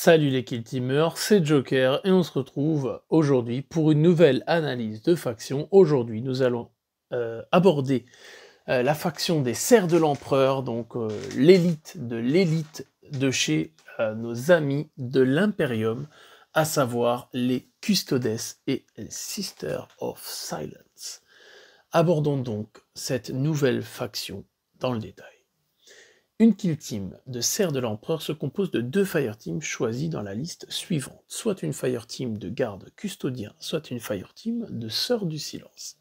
Salut les Kill Teamers, c'est Joker et on se retrouve aujourd'hui pour une nouvelle analyse de faction. Aujourd'hui, nous allons aborder la faction des Serfs de l'Empereur, donc l'élite de chez nos amis de l'Imperium, à savoir les Custodes et les Sisters of Silence. Abordons donc cette nouvelle faction dans le détail. Une kill team de Serfs de l'Empereur se compose de deux fireteams choisis dans la liste suivante, soit une fireteam de gardes custodiens, soit une fireteam de Sœurs du Silence.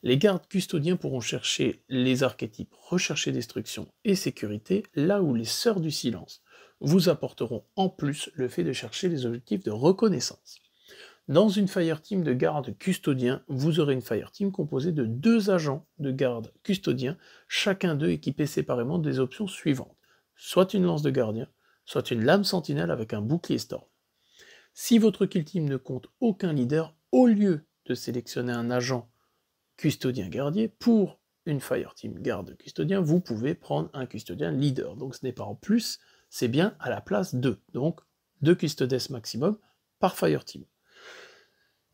Les gardes custodiens pourront chercher les archétypes rechercher destruction et sécurité, là où les Sœurs du Silence vous apporteront en plus le fait de chercher les objectifs de reconnaissance. Dans une fireteam de garde custodien, vous aurez une fireteam composée de deux agents de garde custodien, chacun d'eux équipé séparément des options suivantes, soit une lance de gardien, soit une lame sentinelle avec un bouclier storm. Si votre kill team ne compte aucun leader, au lieu de sélectionner un agent custodien gardier, pour une fireteam garde custodien, vous pouvez prendre un custodien leader. Donc ce n'est pas en plus, c'est bien à la place de. Donc 2 custodes maximum par fireteam.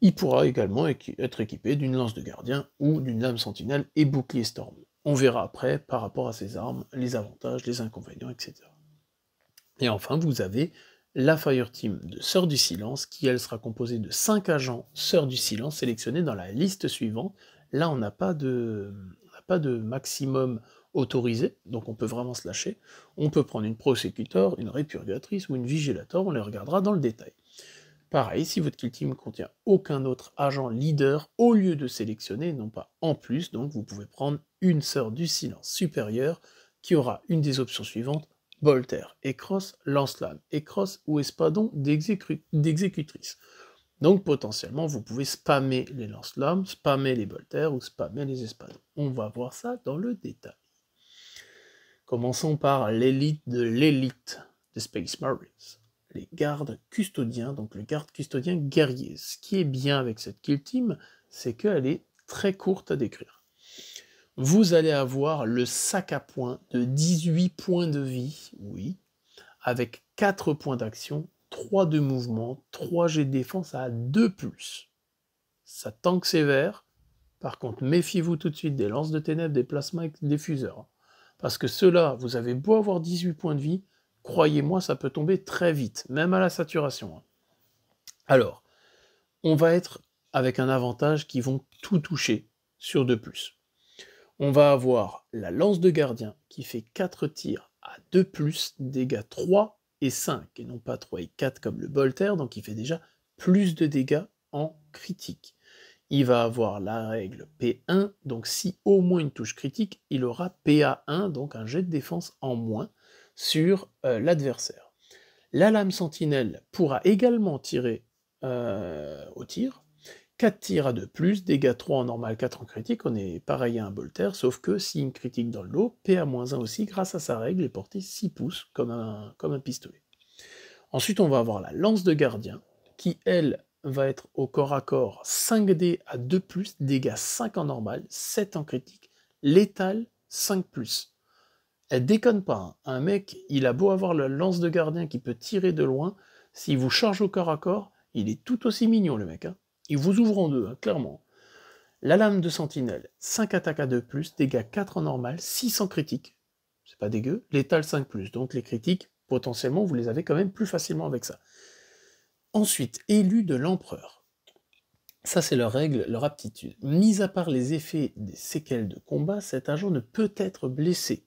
Il pourra également être équipé d'une lance de gardien ou d'une lame sentinelle et bouclier storm. On verra après, par rapport à ses armes, les avantages, les inconvénients, etc. Et enfin, vous avez la Fireteam de Sœurs du Silence, qui elle sera composée de 5 agents Sœurs du Silence sélectionnés dans la liste suivante. Là, on n'a pas de maximum autorisé, donc on peut vraiment se lâcher. On peut prendre une Prosecutor, une Répurgatrice ou une Vigilator, on les regardera dans le détail. Pareil, si votre kill team ne contient aucun autre agent leader, au lieu de sélectionner, non pas en plus, donc vous pouvez prendre une Sœur du Silence supérieure qui aura une des options suivantes, Bolter, Écrosse, Lance-Lame, Écrosse ou Espadon d'exécutrice. Donc potentiellement, vous pouvez spammer les Lance-Lames, spammer les Bolters ou spammer les Espadons. On va voir ça dans le détail. Commençons par l'élite des Space Marines. Les gardes custodiens, donc le garde custodien guerrier. Ce qui est bien avec cette kill team, c'est qu'elle est très courte à décrire. Vous allez avoir le sac à points de 18 points de vie, oui, avec 4 points d'action, 3 de mouvement, 3 jets de défense à 2+. Ça tank sévère, par contre méfiez-vous tout de suite des lances de ténèbres, des plasmas et des fuseurs. Parce que ceux-là, vous avez beau avoir 18 points de vie, croyez-moi, ça peut tomber très vite, même à la saturation. Alors, on va être avec un avantage qui vont tout toucher sur 2+. On va avoir la lance de gardien qui fait 4 tirs à 2+, dégâts 3 et 5, et non pas 3 et 4 comme le Bolter, donc il fait déjà plus de dégâts en critique. Il va avoir la règle P1, donc si au moins une touche critique, il aura PA1, donc un jet de défense en moins sur l'adversaire. La lame sentinelle pourra également tirer au tir, 4 tirs à 2+, dégâts 3 en normal, 4 en critique, on est pareil à un Bolter, sauf que si une critique dans le lot, PA-1 aussi, grâce à sa règle, est portée 6 pouces, comme un pistolet. Ensuite, on va avoir la lance de gardien, qui, elle, va être au corps à corps 5D à 2+, dégâts 5 en normal, 7 en critique, létal 5+. Elle déconne pas, hein. Un mec, il a beau avoir la lance de gardien qui peut tirer de loin, s'il vous charge au corps à corps, il est tout aussi mignon le mec, hein. Il vous ouvre en deux, hein, clairement. La lame de sentinelle, 5 attaques à 2+, dégâts 4 en normal, 6 en critique, c'est pas dégueu, létal 5+, donc les critiques, potentiellement, vous les avez quand même plus facilement avec ça. Ensuite, élu de l'empereur. Ça, c'est leur règle, leur aptitude. Mis à part les effets des séquelles de combat, cet agent ne peut être blessé.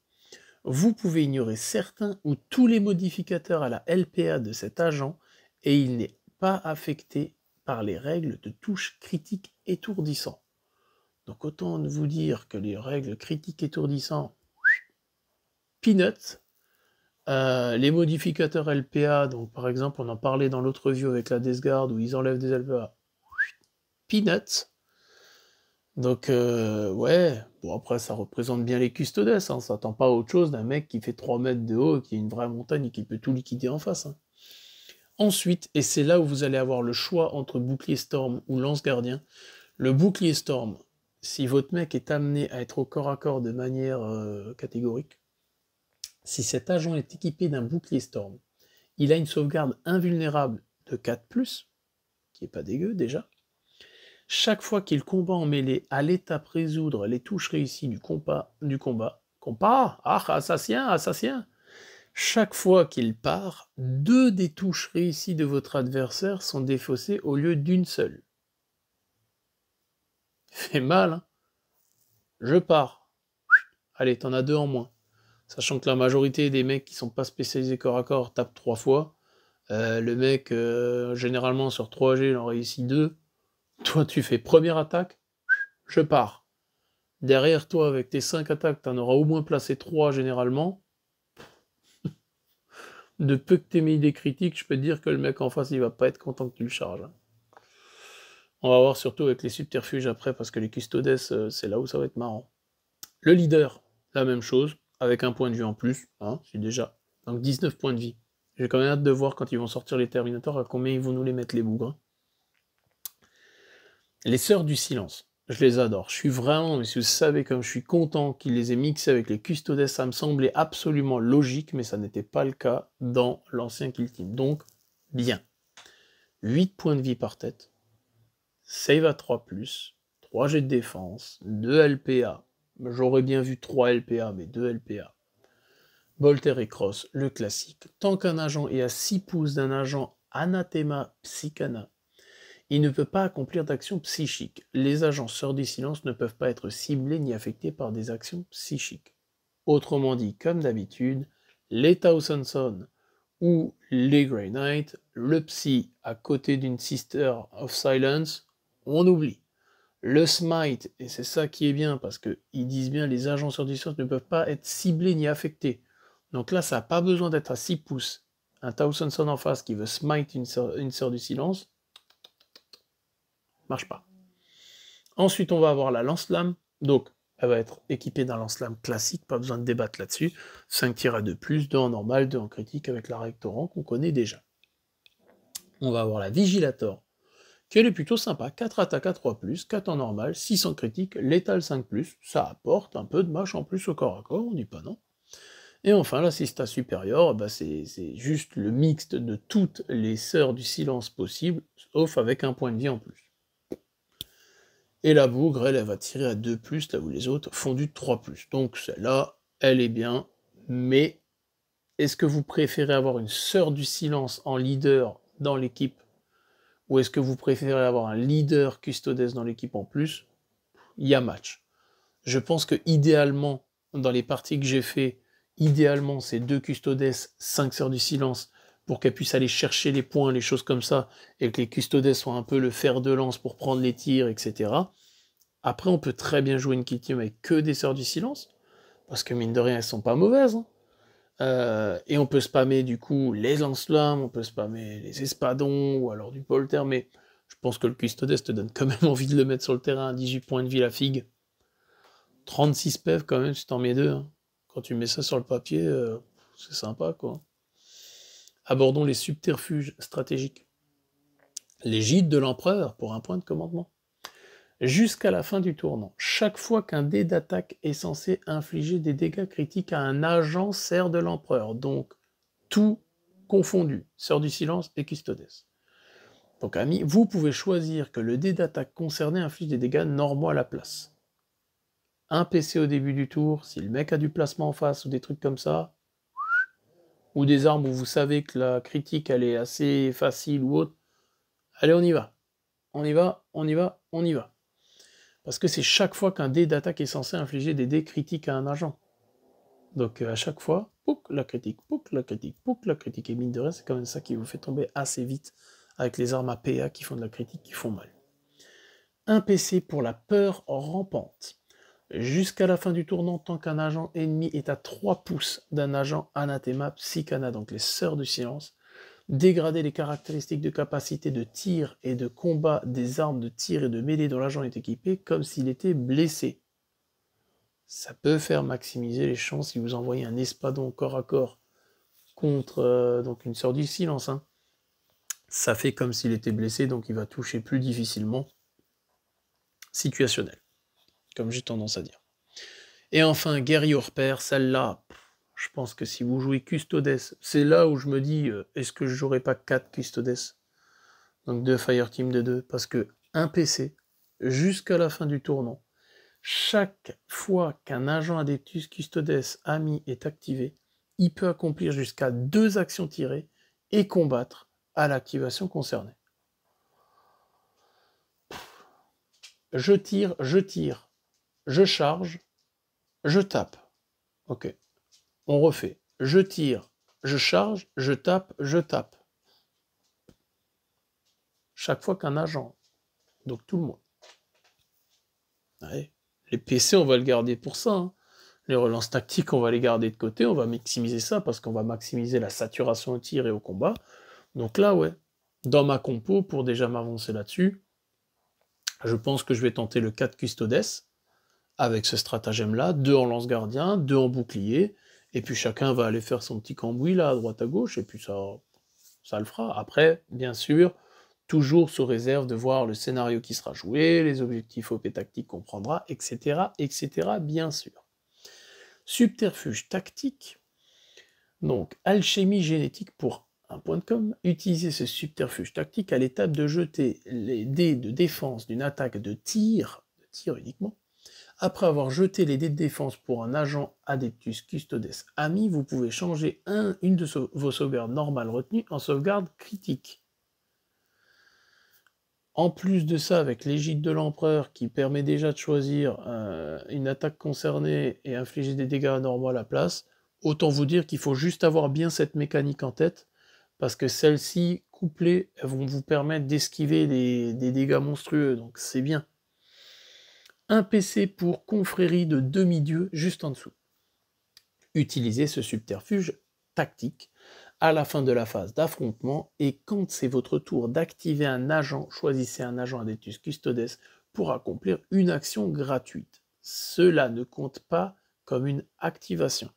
Vous pouvez ignorer certains ou tous les modificateurs à la LPA de cet agent, et il n'est pas affecté par les règles de touche critique étourdissant. Donc autant vous dire que les règles critiques étourdissant, peanuts. Les modificateurs LPA, donc par exemple on en parlait dans l'autre review avec la Death Guard où ils enlèvent des LPA, peanuts. Donc ouais, bon après ça représente bien les custodes, hein, on s'attend pas à autre chose d'un mec qui fait 3 mètres de haut, qui est une vraie montagne et qui peut tout liquider en face. Hein. Ensuite, et c'est là où vous allez avoir le choix entre bouclier storm ou lance gardien, le bouclier storm, si votre mec est amené à être au corps à corps de manière catégorique, si cet agent est équipé d'un bouclier storm, Il a une sauvegarde invulnérable de 4+, qui est pas dégueu déjà. Chaque fois qu'il combat en mêlée, à l'étape résoudre les touches réussies du combat, assassin. Chaque fois qu'il part, 2 des touches réussies de votre adversaire sont défaussées au lieu d'une seule. Fait mal, hein. Je pars. Allez, t'en as 2 en moins. Sachant que la majorité des mecs qui sont pas spécialisés corps à corps tapent 3 fois. Le mec, généralement sur 3G, il en réussit 2. Toi, tu fais première attaque, je pars. Derrière toi, avec tes 5 attaques, t'en auras au moins placé 3 généralement. De peu que t'aies mis des critiques, je peux te dire que le mec en face, il va pas être content que tu le charges. On va voir surtout avec les subterfuges après, parce que les custodes, c'est là où ça va être marrant. Le leader, la même chose, avec un point de vie en plus, hein, c'est déjà. Donc 19 points de vie. J'ai quand même hâte de voir quand ils vont sortir les Terminators, à combien ils vont nous les mettre les bougres. Les Sœurs du Silence, je les adore. Je suis vraiment, mais si vous savez comme je suis content qu'ils les aient mixés avec les Custodes, ça me semblait absolument logique, mais ça n'était pas le cas dans l'ancien Kill Team. Donc, bien. 8 points de vie par tête, save à 3+, 3 jets de défense, 2 LPA. J'aurais bien vu 3 LPA, mais 2 LPA. Voltaire et Cross, le classique. Tant qu'un agent est à 6 pouces d'un agent Anathema Psychana, il ne peut pas accomplir d'actions psychiques. Les agents Sœurs du Silence ne peuvent pas être ciblés ni affectés par des actions psychiques. Autrement dit, comme d'habitude, les Townsend ou les Grey Knight, le psy à côté d'une Sister of Silence, on oublie. Le smite, et c'est ça qui est bien, parce qu'ils disent bien les agents Sœurs du Silence ne peuvent pas être ciblés ni affectés. Donc là, ça n'a pas besoin d'être à 6 pouces. Un Townsend en face qui veut smite une Sœur du Silence, marche pas. Ensuite, on va avoir la lance-flamme. Donc, elle va être équipée d'un lance-flamme classique, pas besoin de débattre là-dessus. 5 tirs à 2+, 2 en normal, 2 en critique avec la rectorant qu'on connaît déjà. On va avoir la Vigilator, qui elle est plutôt sympa. 4 attaques à 3+, 4 en normal, 6 en critique, létal 5+. Ça apporte un peu de mâche en plus au corps à corps, on dit pas non. Et enfin, l'assista supérieur, bah c'est juste le mixte de toutes les Sœurs du Silence possibles, sauf avec un point de vie en plus. Et la bougre, elle va tirer à 2+, là où les autres font du 3+. Donc celle-là, elle est bien, mais est-ce que vous préférez avoir une Sœur du Silence en leader dans l'équipe, ou est-ce que vous préférez avoir un leader Custodes dans l'équipe en plus? Il y a match. Je pense que idéalement, dans les parties que j'ai fait, idéalement c'est 2 Custodes, 5 Sœurs du Silence, pour qu'elles puissent aller chercher les points, les choses comme ça, et que les Custodes soient un peu le fer de lance pour prendre les tirs, etc. Après, on peut très bien jouer une Kill Team avec que des Sœurs du Silence, parce que mine de rien, elles sont pas mauvaises. Hein. Et on peut spammer du coup les lance-flammes, on peut spammer les espadons, ou alors du polter, mais je pense que le Custodes te donne quand même envie de le mettre sur le terrain à 18 points de vie la figue. 36 PEV quand même si t'en mets 2. Hein. Quand tu mets ça sur le papier, c'est sympa quoi. Abordons les subterfuges stratégiques. Les gîtes de l'empereur pour un point de commandement. Jusqu'à la fin du tournant, chaque fois qu'un dé d'attaque est censé infliger des dégâts critiques à un agent Serre de l'empereur, donc tout confondu, Sœur du Silence et Custodes. Donc amis, vous pouvez choisir que le dé d'attaque concerné inflige des dégâts normaux à la place. Un PC au début du tour, si le mec a du placement en face ou des trucs comme ça, ou des armes où vous savez que la critique elle est assez facile ou autre, allez on y va. On y va, on y va, on y va. Parce que c'est chaque fois qu'un dé d'attaque est censé infliger des dés critiques à un agent. Donc à chaque fois, pouc, la critique, pouc, la critique, pouc, la critique. Et mine de rien, c'est quand même ça qui vous fait tomber assez vite avec les armes à PA qui font de la critique, qui font mal. Un PC pour la peur rampante. Jusqu'à la fin du tournant, tant qu'un agent ennemi est à 3 pouces d'un agent Anathema Psychana, donc les Sœurs du Silence, dégrader les caractéristiques de capacité de tir et de combat des armes de tir et de mêlée dont l'agent est équipé comme s'il était blessé. Ça peut faire maximiser les chances si vous envoyez un espadon corps à corps contre donc une Sœur du Silence. Hein. Ça fait comme s'il était blessé, donc il va toucher plus difficilement. Situationnel, comme j'ai tendance à dire. Et enfin, guerrier hors pair, celle-là, Je pense que si vous jouez Custodes, c'est là où je me dis, est-ce que je jouerai pas 4 Custodes? Donc 2 Fireteam de 2, parce que un PC, jusqu'à la fin du tournant, chaque fois qu'un agent Adeptus Custodes ami est activé, il peut accomplir jusqu'à 2 actions tirées et combattre à l'activation concernée. Je tire, je charge, je tape. Ok. On refait. Je tire, je charge, je tape, je tape. Chaque fois qu'un agent, donc tout le monde. Ouais. Les PC, on va le garder pour ça. Hein. Les relances tactiques, on va les garder de côté, on va maximiser ça parce qu'on va maximiser la saturation au tir et au combat. Donc là, ouais, dans ma compo, pour déjà m'avancer là-dessus, je pense que je vais tenter le 4 Custodes avec ce stratagème-là, 2 en lance-gardien, 2 en bouclier, et puis chacun va aller faire son petit cambouis là, à droite à gauche, et puis ça le fera. Après, bien sûr, toujours sous réserve de voir le scénario qui sera joué, les objectifs OP tactiques qu'on prendra, etc., etc., bien sûr. Subterfuge tactique. Donc, alchimie génétique pour un point de com. Utilisez ce subterfuge tactique à l'étape de jeter les dés de défense d'une attaque de tir uniquement. Après avoir jeté les dés de défense pour un agent Adeptus Custodes ami, vous pouvez changer une de vos sauvegardes normales retenues en sauvegarde critique. En plus de ça, avec l'égide de l'empereur qui permet déjà de choisir une attaque concernée et infliger des dégâts normaux à la place, autant vous dire qu'il faut juste avoir bien cette mécanique en tête, parce que celles-ci, couplées, vont vous permettre d'esquiver des dégâts monstrueux, donc c'est bien. Un PC pour confrérie de demi-dieu juste en dessous. Utilisez ce subterfuge tactique à la fin de la phase d'affrontement, et quand c'est votre tour d'activer un agent, choisissez un agent Adeptus Custodes pour accomplir une action gratuite. Cela ne compte pas comme une activation.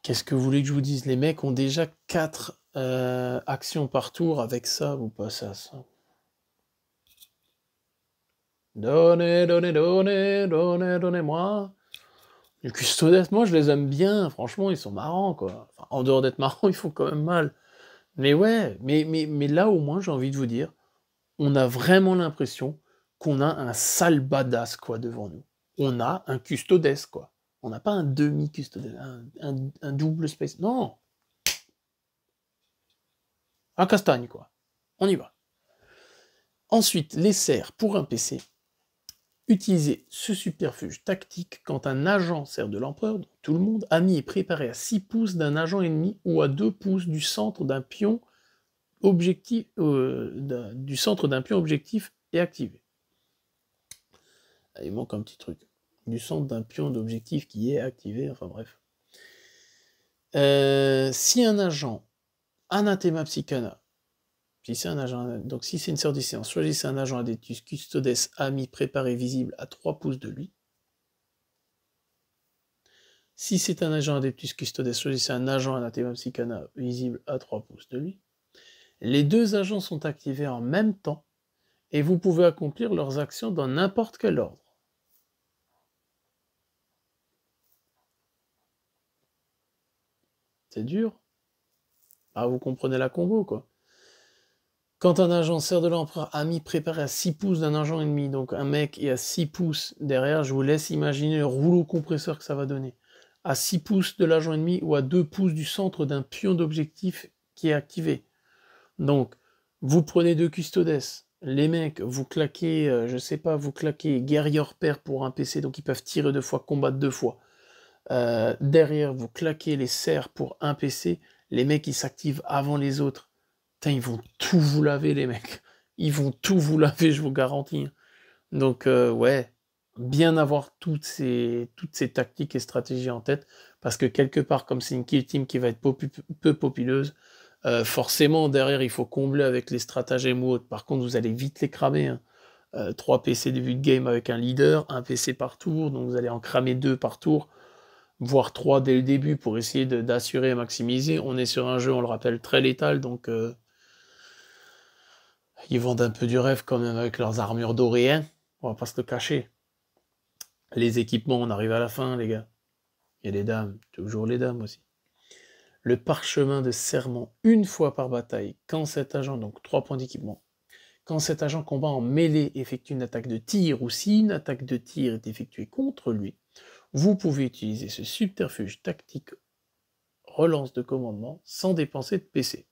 Qu'est-ce que vous voulez que je vous dise? Les mecs ont déjà 4 actions par tour, avec ça, vous passez à ça. Donnez-moi. Les Custodes, moi je les aime bien, franchement ils sont marrants quoi. Enfin, en dehors d'être marrants, ils font quand même mal. Mais ouais, mais là au moins j'ai envie de vous dire, on a vraiment l'impression qu'on a un sale badass quoi devant nous. On a un Custodes quoi. On n'a pas un demi-Custodes, un double space. Non. Un castagne quoi. On y va. Ensuite, les serres pour un PC. Utilisez ce subterfuge tactique quand un agent sert de l'empereur, donc tout le monde, ami est préparé à 6 pouces d'un agent ennemi ou à 2 pouces du centre d'un pion objectif, est activé. Il manque un petit truc. Du centre d'un pion d'objectif qui est activé, enfin bref. Si un agent Anathema Psychana, si c'est un agent, donc si c'est une sœur de séance, choisissez un agent Adeptus Custodes ami préparé visible à 3 pouces de lui. Si c'est un agent Adeptus Custodes, choisissez un agent Anathema Psychana visible à 3 pouces de lui. Les deux agents sont activés en même temps et vous pouvez accomplir leurs actions dans n'importe quel ordre. C'est dur. Ah, vous comprenez la combo, quoi. Quand un agent sert de l'empereur ami préparé à 6 pouces d'un agent ennemi, donc un mec est à 6 pouces derrière, je vous laisse imaginer le rouleau compresseur que ça va donner. À 6 pouces de l'agent ennemi ou à 2 pouces du centre d'un pion d'objectif qui est activé. Donc, vous prenez 2 custodes, les mecs, vous claquez, je sais pas, vous claquez guerrier père pour un PC, donc ils peuvent tirer 2 fois, combattre 2 fois. Derrière, vous claquez les serres pour un PC, les mecs ils s'activent avant les autres. Putain, ils vont tout vous laver, les mecs. Ils vont tout vous laver, je vous garantis. Donc, ouais, bien avoir toutes ces tactiques et stratégies en tête, parce que quelque part, comme c'est une kill team qui va être peu populeuse, forcément, derrière, il faut combler avec les stratagèmes ou autres. Par contre, vous allez vite les cramer. Hein. 3 PC début de game avec un leader, un PC par tour, donc vous allez en cramer 2 par tour, voire 3 dès le début pour essayer d'assurer et maximiser. On est sur un jeu, on le rappelle, très létal, donc ils vendent un peu du rêve quand même avec leurs armures dorées, hein, on va pas se le cacher. Les équipements, on arrive à la fin, les gars. Et les dames, toujours les dames aussi. Le parchemin de serment, une fois par bataille, quand cet agent, donc 3 points d'équipement, quand cet agent combat en mêlée effectue une attaque de tir, ou si une attaque de tir est effectuée contre lui, vous pouvez utiliser ce subterfuge tactique relance de commandement sans dépenser de PC.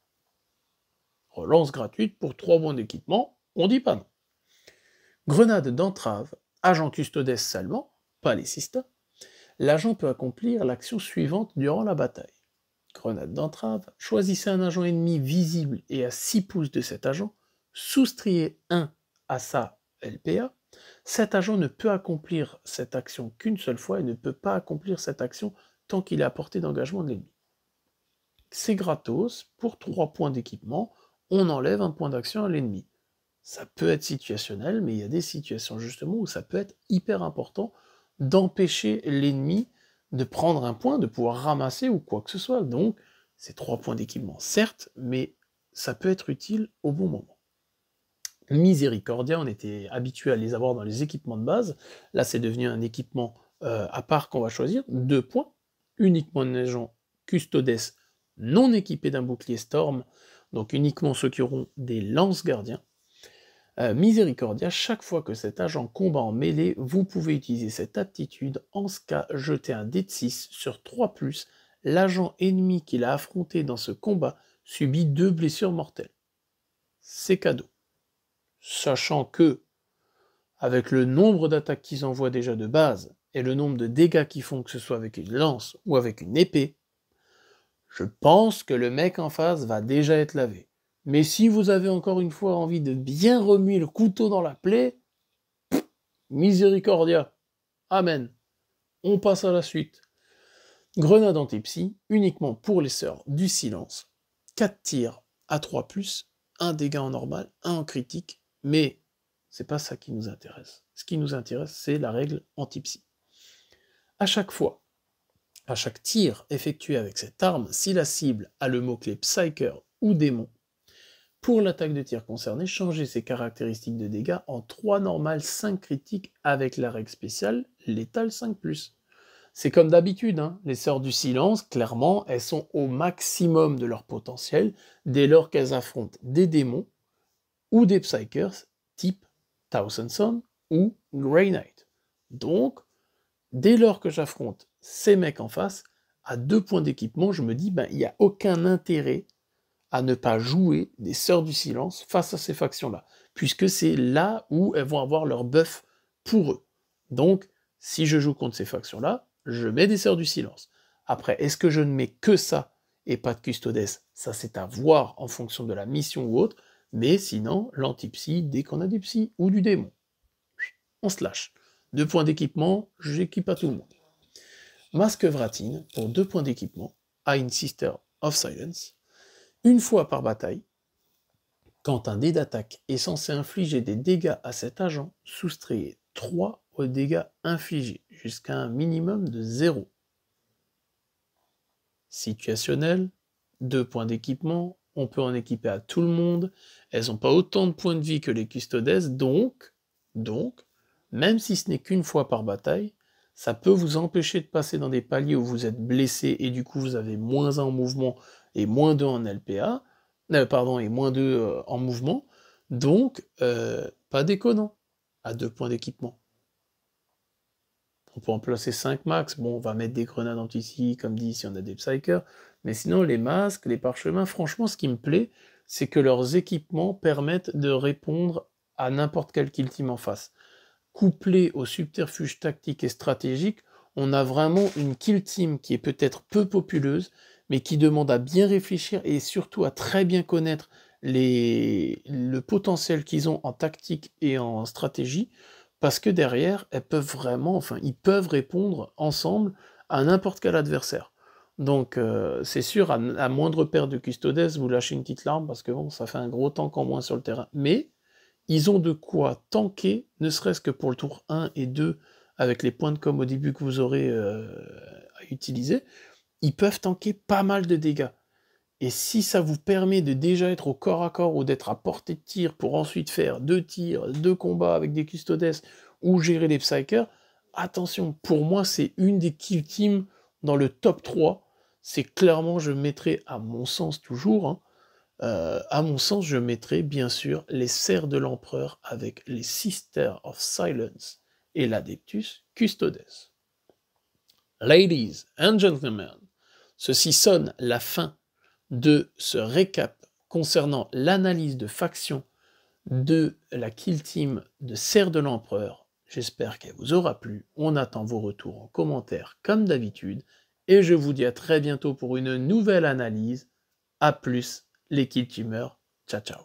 Relance gratuite pour 3 points d'équipement, on dit pas non. Grenade d'entrave, agent custodes seulement, pas les sistas. L'agent peut accomplir l'action suivante durant la bataille. Grenade d'entrave, choisissez un agent ennemi visible et à 6 pouces de cet agent, soustrayez 1 à sa LPA. Cet agent ne peut accomplir cette action qu'une seule fois et ne peut pas accomplir cette action tant qu'il est à portée d'engagement de l'ennemi. C'est gratos, pour 3 points d'équipement, on enlève un point d'action à l'ennemi. Ça peut être situationnel, mais il y a des situations justement où ça peut être hyper important d'empêcher l'ennemi de prendre un point, de pouvoir ramasser ou quoi que ce soit. Donc, c'est 3 points d'équipement, certes, mais ça peut être utile au bon moment. Miséricordia, on était habitué à les avoir dans les équipements de base. Là, c'est devenu un équipement à part qu'on va choisir. 2 points, uniquement un agent custodes non équipé d'un bouclier Storm, donc uniquement ceux qui auront des lances gardiens. Miséricordia, chaque fois que cet agent combat en mêlée, vous pouvez utiliser cette aptitude. En ce cas, jetez un dé de 6 sur 3+, l'agent ennemi qu'il a affronté dans ce combat subit 2 blessures mortelles. C'est cadeau. Sachant que, avec le nombre d'attaques qu'ils envoient déjà de base, et le nombre de dégâts qu'ils font, que ce soit avec une lance ou avec une épée, je pense que le mec en face va déjà être lavé. Mais si vous avez encore une fois envie de bien remuer le couteau dans la plaie, miséricordia. Amen. On passe à la suite. Grenade anti-psy, uniquement pour les sœurs du silence. 4 tirs à 3+, 1 dégât en normal, 1 en critique, mais c'est pas ça qui nous intéresse. Ce qui nous intéresse, c'est la règle anti-psy. À chaque fois, à chaque tir effectué avec cette arme, si la cible a le mot-clé Psyker ou démon, pour l'attaque de tir concernée, changez ses caractéristiques de dégâts en 3 normales, 5 critiques avec la règle spéciale létale 5+. C'est comme d'habitude, hein, les sœurs du silence, clairement, elles sont au maximum de leur potentiel dès lors qu'elles affrontent des démons ou des psychers type Thousand Sun ou Grey Knight. Donc, dès lors que j'affronte ces mecs en face, à 2 points d'équipement, je me dis, il n'y a aucun intérêt à ne pas jouer des Sœurs du Silence face à ces factions-là, puisque c'est là où elles vont avoir leur buff pour eux. Donc, si je joue contre ces factions-là, je mets des Sœurs du Silence. Après, est-ce que je ne mets que ça et pas de Custodes? Ça, c'est à voir en fonction de la mission ou autre, mais sinon, l'anti-psy, dès qu'on a du psy ou du démon, on se lâche. 2 points d'équipement, j'équipe à tout le monde. Masque Vratine, pour 2 points d'équipement, a une Sister of Silence. Une fois par bataille, quand un dé d'attaque est censé infliger des dégâts à cet agent, soustrayez 3 aux dégâts infligés, jusqu'à un minimum de 0. Situationnel, 2 points d'équipement, on peut en équiper à tout le monde, elles n'ont pas autant de points de vie que les custodes, donc, même si ce n'est qu'une fois par bataille, ça peut vous empêcher de passer dans des paliers où vous êtes blessé et du coup vous avez moins 1 en mouvement et moins 2 en LPA, et moins 2 en mouvement, donc pas déconnant, à 2 points d'équipement. On peut en placer 5 max, bon on va mettre des grenades anti-psy, comme dit si on a des psychers, mais sinon les masques, les parchemins, franchement ce qui me plaît, c'est que leurs équipements permettent de répondre à n'importe quel kill team en face. Couplé au subterfuge tactique et stratégique, on a vraiment une kill team qui est peut-être peu populeuse, mais qui demande à bien réfléchir et surtout à très bien connaître le potentiel qu'ils ont en tactique et en stratégie, parce que derrière, ils peuvent répondre ensemble à n'importe quel adversaire. Donc c'est sûr, à moindre perte de custodes, vous lâchez une petite larme, parce que bon, ça fait un gros tank en moins sur le terrain, mais ils ont de quoi tanker, ne serait-ce que pour le tour 1 et 2, avec les points de com au début que vous aurez à utiliser, ils peuvent tanker pas mal de dégâts. Et si ça vous permet de déjà être au corps à corps ou d'être à portée de tir pour ensuite faire 2 tirs, 2 combats avec des custodes ou gérer les psychers, attention, pour moi, c'est une des kill teams dans le top 3. C'est clairement, je mettrai, à mon sens toujours, hein, à mon sens, je mettrai bien sûr les Serfs de l'Empereur avec les Sisters of Silence et l'Adeptus Custodes. Ladies and gentlemen, ceci sonne la fin de ce récap concernant l'analyse de faction de la kill team de Serfs de l'Empereur. J'espère qu'elle vous aura plu. On attend vos retours en commentaire comme d'habitude. Et je vous dis à très bientôt pour une nouvelle analyse. A plus les kill teamers. Ciao ciao.